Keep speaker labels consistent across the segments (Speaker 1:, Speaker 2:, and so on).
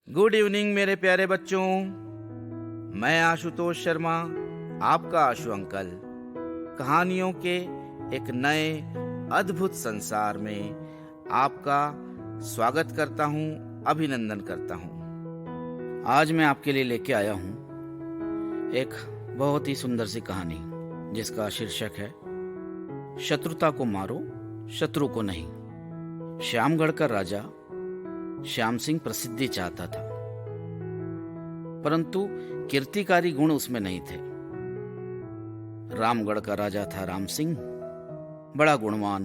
Speaker 1: Good evening मेरे प्यारे बच्चों। मैं आशुतोष शर्मा, आपका आशु अंकल, कहानियों के एक नए अद्भुत संसार में आपका स्वागत करता हूं, अभिनंदन करता हूं। आज मैं आपके लिए लेके आया हूं एक बहुत ही सुंदर सी कहानी जिसका शीर्षक है शत्रुता को मारो, शत्रु को नहीं। श्यामगढ़ का राजा श्याम सिंह प्रसिद्धि चाहता था, परंतु कीर्तिकारी गुण उसमें नहीं थे। रामगढ़ का राजा था राम सिंह, बड़ा गुणवान।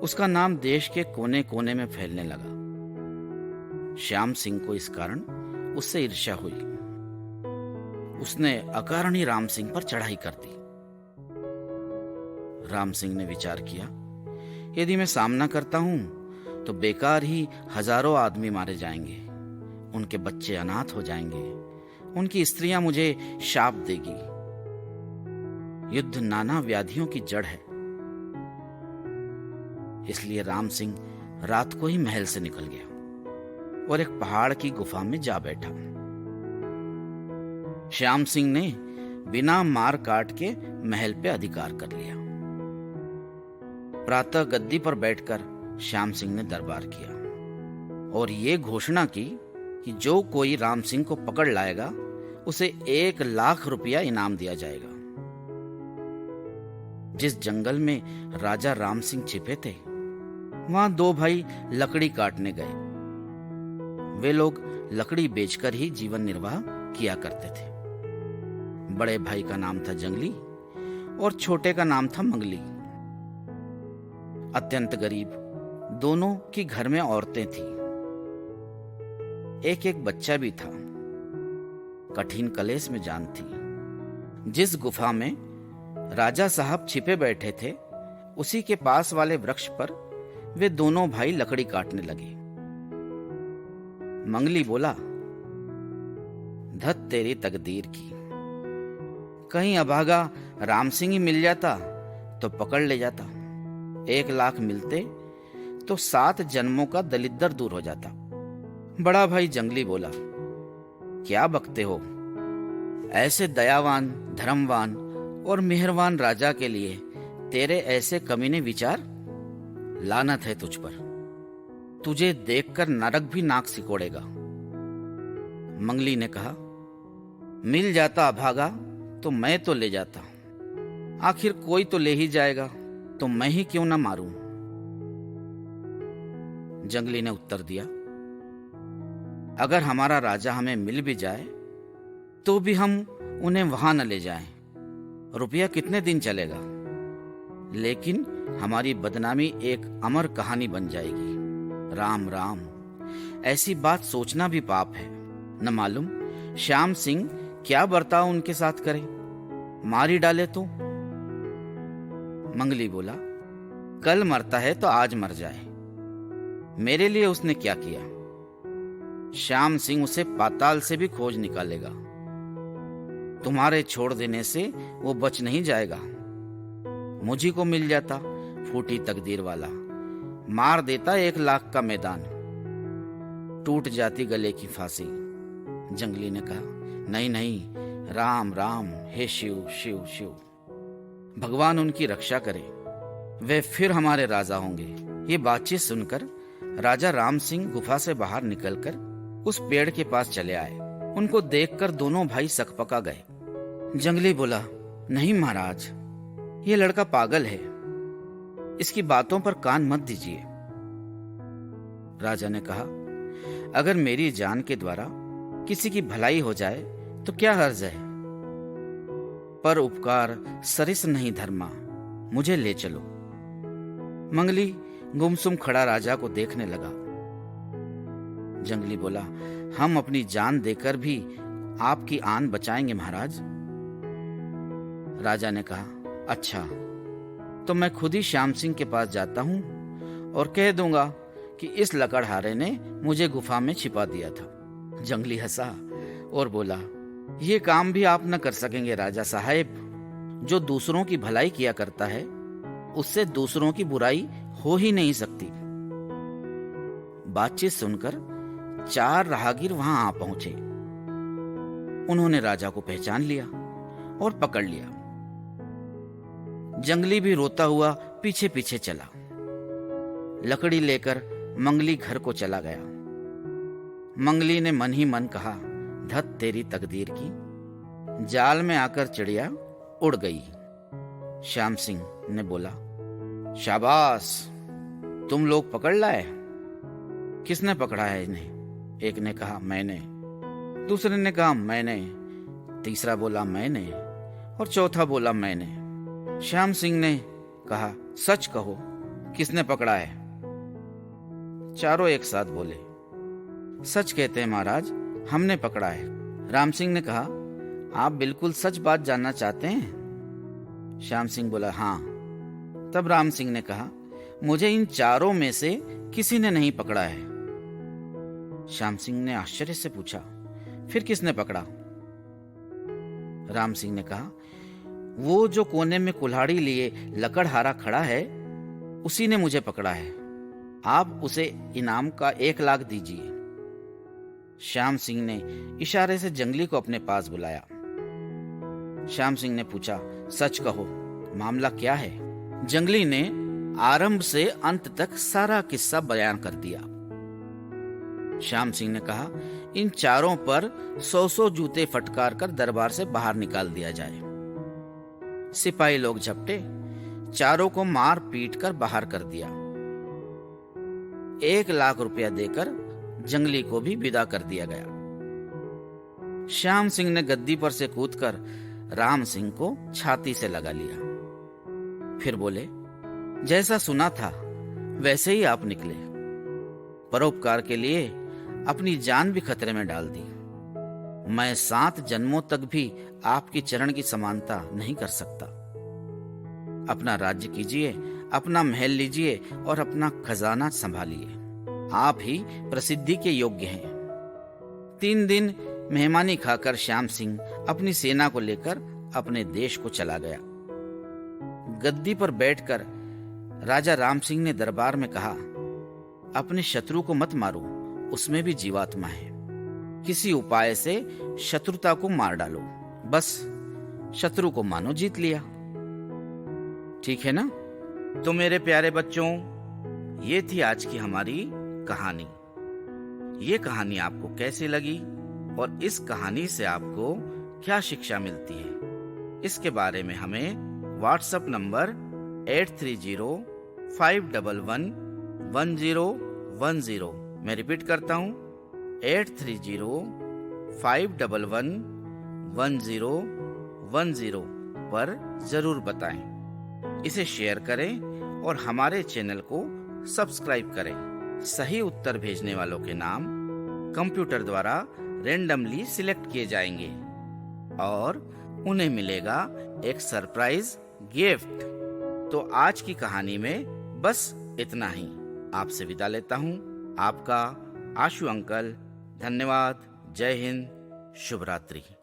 Speaker 1: उसका नाम देश के कोने कोने में फैलने लगा। श्याम सिंह को इस कारण उससे ईर्ष्या हुई। उसने अकारण ही राम सिंह पर चढ़ाई कर दी। राम सिंह ने विचार किया, यदि मैं सामना करता हूं तो बेकार ही हजारों आदमी मारे जाएंगे, उनके बच्चे अनाथ हो जाएंगे, उनकी स्त्रियां मुझे शाप देगी। युद्ध नाना व्याधियों की जड़ है। इसलिए राम सिंह रात को ही महल से निकल गया और एक पहाड़ की गुफा में जा बैठा। श्याम सिंह ने बिना मार काट के महल पे अधिकार कर लिया। प्रातः गद्दी पर बैठकर श्याम सिंह ने दरबार किया और ये घोषणा की कि जो कोई राम सिंह को पकड़ लाएगा उसे 1,00,000 रुपया इनाम दिया जाएगा। जिस जंगल में राजा राम सिंह छिपे थे, वहां 2 भाई लकड़ी काटने गए। वे लोग लकड़ी बेचकर ही जीवन निर्वाह किया करते थे। बड़े भाई का नाम था जंगली और छोटे का नाम था मंगली। अत्यंत गरीब दोनों की घर में औरतें थीं। एक एक बच्चा भी था। कठिन कलेश में जान थी। जिस गुफा में राजा साहब छिपे बैठे थे, उसी के पास वाले वृक्ष पर वे दोनों भाई लकड़ी काटने लगे। मंगली बोला, धत तेरी तकदीर की, कहीं अभागा राम सिंह ही मिल जाता तो पकड़ ले जाता। 1,00,000 मिलते तो 7 जन्मों का दलिद्दर दूर हो जाता। बड़ा भाई जंगली बोला, क्या बकते हो? ऐसे दयावान, धर्मवान और मेहरबान राजा के लिए तेरे ऐसे कमीने विचार? लानत है तुझ पर। तुझे देखकर नरक भी नाक सिकोड़ेगा। मंगली ने कहा, मिल जाता अभागा तो मैं तो ले जाता। आखिर कोई तो ले ही जाएगा, तो मैं ही क्यों ना मारूं? जंगली ने उत्तर दिया, अगर हमारा राजा हमें मिल भी जाए तो भी हम उन्हें वहां न ले जाएं। रुपया कितने दिन चलेगा, लेकिन हमारी बदनामी एक अमर कहानी बन जाएगी। राम राम, ऐसी बात सोचना भी पाप है। न मालूम श्याम सिंह क्या बर्ताव उनके साथ करे, मारी डाले तो। मंगली बोला, कल मरता है तो आज मर जाए। मेरे लिए उसने क्या किया? श्याम सिंह उसे पाताल से भी खोज निकालेगा। तुम्हारे छोड़ देने से वो बच नहीं जाएगा। मुझी को मिल जाता फूटी तकदीर वाला, मार देता 1,00,000 का मैदान, टूट जाती गले की फांसी। जंगली ने कहा, नहीं नहीं, राम राम, हे शिव शिव शिव, भगवान उनकी रक्षा करे, वे फिर हमारे राजा होंगे। ये बातचीत सुनकर राजा राम सिंह गुफा से बाहर निकलकर उस पेड़ के पास चले आए। उनको देखकर दोनों भाई सकपका गए। जंगली बोला, नहीं महाराज, ये लड़का पागल है, इसकी बातों पर कान मत दीजिए। राजा ने कहा, अगर मेरी जान के द्वारा किसी की भलाई हो जाए तो क्या हर्ज है? पर उपकार सरिस नहीं धर्मा, मुझे ले चलो। मंगली गुमसुम खड़ा राजा को देखने लगा। जंगली बोला, हम अपनी जान देकर भी आपकी आन बचाएंगे महाराज। राजा ने कहा, अच्छा, तो मैं खुद ही श्याम सिंह के पास जाता हूं और कह दूंगा कि इस लकड़हारे ने मुझे गुफा में छिपा दिया था। जंगली हंसा और बोला, ये काम भी आप न कर सकेंगे राजा साहब। जो दूसरों की भलाई किया करता है, उससे दूसरों की बुराई हो ही नहीं सकती। बातचीत सुनकर 4 राहगीर वहां आ पहुंचे। उन्होंने राजा को पहचान लिया और पकड़ लिया। जंगली भी रोता हुआ पीछे पीछे चला। लकड़ी लेकर मंगली घर को चला गया। मंगली ने मन ही मन कहा, धत तेरी तकदीर की, जाल में आकर चिड़िया उड़ गई। श्याम सिंह ने बोला, शाबाश, तुम लोग पकड़ लाए। किसने पकड़ा है इन्हें? एक ने कहा, मैंने। दूसरे ने कहा, मैंने। तीसरा बोला, मैंने। और चौथा बोला, मैंने। श्याम सिंह ने कहा, सच कहो, किसने पकड़ा है? चारों एक साथ बोले, सच कहते हैं महाराज, हमने पकड़ा है। राम सिंह ने कहा, आप बिल्कुल सच बात जानना चाहते हैं? श्याम सिंह बोला, हाँ। तब राम सिंह ने कहा, मुझे इन चारों में से किसी ने नहीं पकड़ा है। श्याम सिंह ने आश्चर्य से पूछा, फिर किसने पकड़ा? राम सिंह ने कहा, वो जो कोने में कुल्हाड़ी लिए लकड़हारा खड़ा है, उसी ने मुझे पकड़ा है। आप उसे इनाम का 1 लाख दीजिए। श्याम सिंह ने इशारे से जंगली को अपने पास बुलाया। श्याम सिंह ने पूछा, सच कहो, मामला क्या है? जंगली ने आरंभ से अंत तक सारा किस्सा बयान कर दिया। श्याम सिंह ने कहा, इन चारों पर 100 जूते फटकार कर दरबार से बाहर निकाल दिया जाए। सिपाही लोग झपटे, चारों को मार पीट कर बाहर कर दिया। 1 लाख रुपया देकर जंगली को भी विदा कर दिया गया। श्याम सिंह ने गद्दी पर से कूदकर राम सिंह को छाती से लगा लिया। फिर बोले, जैसा सुना था वैसे ही आप निकले। परोपकार के लिए अपनी जान भी खतरे में डाल दी। मैं 7 जन्मों तक भी आपकी चरण की समानता नहीं कर सकता। अपना राज्य कीजिए, अपना महल लीजिए और अपना खजाना संभालिए। आप ही प्रसिद्धि के योग्य हैं। 3 दिन मेहमानी खाकर श्याम सिंह अपनी सेना को लेकर अपने देश को चला गया। गद्दी पर बैठकर राजा राम सिंह ने दरबार में कहा, अपने शत्रु को मत मारो, उसमें भी जीवात्मा है। किसी उपाय से शत्रुता को मार डालो, बस शत्रु को मानो जीत लिया। ठीक है ना? तो मेरे प्यारे बच्चों, ये थी आज की हमारी कहानी। ये कहानी आपको कैसी लगी और इस कहानी से आपको क्या शिक्षा मिलती है, इसके बारे में हमें व्हाट्सएप नंबर 8305111010, मैं रिपीट करता हूँ, 8305111010 पर जरूर बताएं। इसे शेयर करें और हमारे चैनल को सब्सक्राइब करें। सही उत्तर भेजने वालों के नाम कंप्यूटर द्वारा रेंडमली सिलेक्ट किए जाएंगे और उन्हें मिलेगा एक सरप्राइज गिफ्ट। तो आज की कहानी में बस इतना ही। आपसे विदा लेता हूँ, आपका आशु अंकल। धन्यवाद। जय हिंद। शुभ रात्रि।